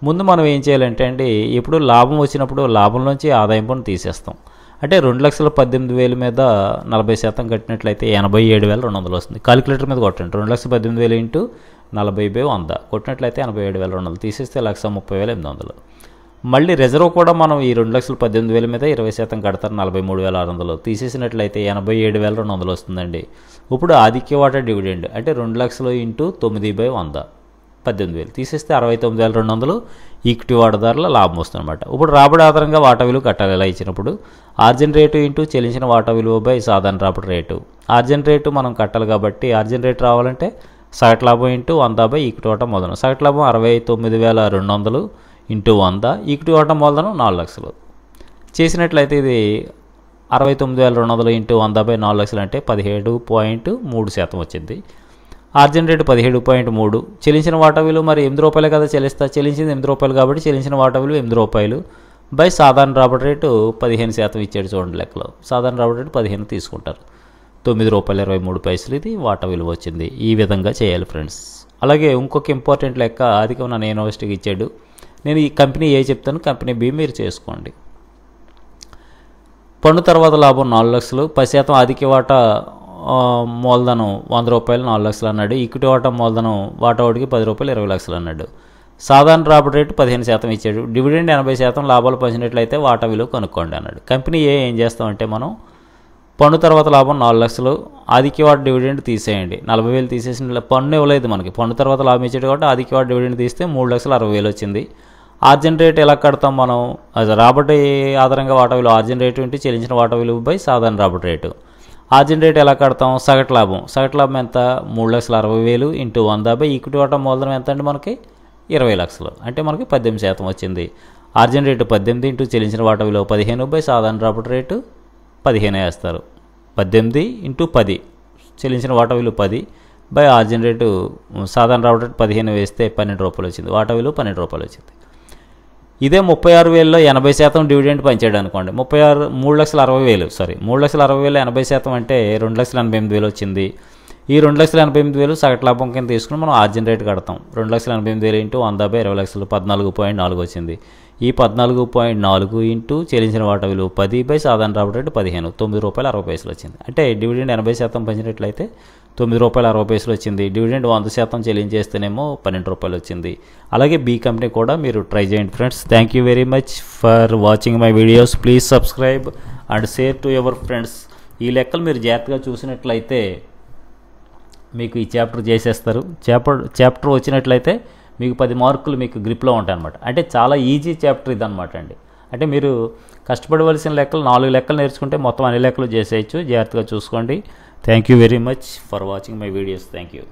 S1: ముందు మనం ఏం చేయాలంటే అండి, ఎప్పుడు లాభం వచ్చినప్పుడు లాభంలోంచి ఆదాయం పన్ను తీసేస్తాం. అంటే 2,18,000 మీద 40% కట్టినట్లయితే 87,200 వస్తుంది. కాలిక్యులేటర్ మీద కొట్టండి. 2,18,000 ఇంటూ 40/100 కొట్టినట్లయితే 87,200 తీసేస్తే 1,30,800. మళ్ళీ రిజర్వ్ కూడా మనం ఈ 2,18,000 మీద 20% కడతారు. 43,600 తీసేసినట్లయితే 87,200 వస్తుందండి. ఇప్పుడు ఆధిక్య వాటా డివిడెండ్ అంటే 2 లక్షలు ఇంటూ 9/100 18,000 తీసేస్తే 69,200 ఈక్విటీ వాటాదారుల లాభం వస్తుంది అనమాట. ఇప్పుడు రాబడి ఆధారంగా వాటా విలువ కట్టాలి. ఎలా ఇచ్చినప్పుడు ఆర్జిన్ రేటు ఇంటూ చెల్లించిన వాటా విలువ బై సాధారణ రాబడి రేటు. ఆర్జిన్ రేటు మనం కట్టాలి కాబట్టి ఆర్జిన్ రేటు రావాలంటే సగటు లాభం ఇంటూ 100 బై ఈక్విటీ వాటా మూలధనం. సగటు లాభం 69,200 ఇంటూ 100, ఈక్విటీ వాటా మూలధనం 4 లక్షలు. చేసినట్లయితే ఇది 69,200 ఇంటూ 100 బై 4 లక్షలు అంటే 17.3% వచ్చింది. ఆర్జిన్ రేటు 17.3. చెల్లించిన వాటా విలువ మరి ₹8 కదా చెల్లించింది ₹8 కాబట్టి చెల్లించిన వాటా విలువ ₹8 బై సాధారణ రాబడి రేటు 15% ఇచ్చాడు. చూడండి లెక్కలో సాధారణ రాబడి రేటు 15 తీసుకుంటారు. ₹9.23 ఇది వాటా విలువ వచ్చింది. ఈ విధంగా చేయాలి ఫ్రెండ్స్. అలాగే ఇంకొక ఇంపార్టెంట్ లెక్క అధికం నన్ను యూనివర్సిటీకి ఇచ్చాడు. నేను ఈ కంపెనీ ఏ చెప్తాను, కంపెనీ బి మీరు చేసుకోండి. పన్ను తర్వాత లాభం 4 లక్షలు. 10% ఆధిక్య వాటా మూలధనం ₹100 4 లక్షలు అన్నాడు. ఈక్విటీ వాటా మూలధనం వాటా ఒకటికి ₹10 20 లక్షలు అన్నాడు. సాధారణ రాబడి రేటు 15% ఇచ్చాడు. డివిడెండ్ 80% లాభాలు పంచినట్లయితే వాటా విలువ కనుక్కోండి అన్నాడు. కంపెనీ ఏం చేస్తామంటే మనం పన్ను తర్వాత లాభం 4 లక్షలు, ఆధిక్య వాటా డివిడెండ్ తీసేయండి. 40,000 తీసేసిన పన్ను ఇవ్వలేదు మనకి. పన్ను తర్వాత లాభం ఇచ్చాడు కాబట్టి ఆధిక్య వాటా డివిడెండ్ తీస్తే 3,60,000 వచ్చింది. ఆర్జిన్ రేటు ఎలా కడతాం మనం? అది రాబడి ఆధారంగా వాటా విలువ ఆర్జిన్ రేటు ఇంటూ చెల్లించిన వాటా విలువ బై సాధారణ రాబడి రేటు. ఆర్జిన్ రేట్ ఎలా కడతాం? సగటు లాభం ఎంత? 3,60,000 ఇంటూ 100 బై ఈక్విటీ వాటా మూలధనం ఎంత అండి మనకి? 20 లక్షలు. అంటే మనకి 18% వచ్చింది. ఆర్జిన్ రేటు 18 ఇంటూ చెల్లించిన వాటా విలువ 15 బై సాధారణ రాబడి రేటు 15 వేస్తారు. 18 ఇంటూ 10 చెల్లించిన వాటా విలువ 10 బై ఆర్జిన్ రేటు సాధారణ రాబడి రేటు 15 వేస్తే ₹12 వచ్చింది. వాటా విలువ ₹12 వచ్చింది. ఇదే 36,000లో 80% డివిడెండ్ పంచాడు అనుకోండి. 3,60,000 80% అంటే 2,88,000 వచ్చింది. ఈ 2,88,000 సగటు లాభం కింద తీసుకుని మనం ఆర్జిన్ రేట్ కడతాం. 2,88,000 ఇంటూ 100/20 లక్షలు 14.4 వచ్చింది. ఈ 14.4 ఇంటూ చెల్లించిన వాటా విలువ 10 సాధారణ రాబడి రేటు 15, ₹9.60 వచ్చింది. అంటే డివిడెండ్ 80% పంచినట్లయితే ₹9.60 వచ్చింది. డివిడెండ్ 100% చెల్లించేస్తేనేమో ₹12 వచ్చింది. అలాగే బి కంపెనీ కూడా మీరు ట్రై చేయండి friends. Thank you very much for watching my videos. Please subscribe and share to your friends. ఈ లెక్కలు మీరు జాగ్రత్తగా చూసినట్లయితే మీకు ఈ చాప్టర్ చేసేస్తారు. చాప్టర్ వచ్చినట్లయితే మీకు 10 మార్కులు మీకు గ్రిప్లో ఉంటాయి అన్నమాట. అంటే చాలా ఈజీ చాప్టర్ ఇదన్నమాట అండి. అంటే మీరు కష్టపడవలసిన లెక్కలు 4 లెక్కలు నేర్చుకుంటే మొత్తం అన్ని లెక్కలు చేసేయచ్చు. జాగ్రత్తగా చూసుకోండి. Thank you very much for watching my videos. Thank you.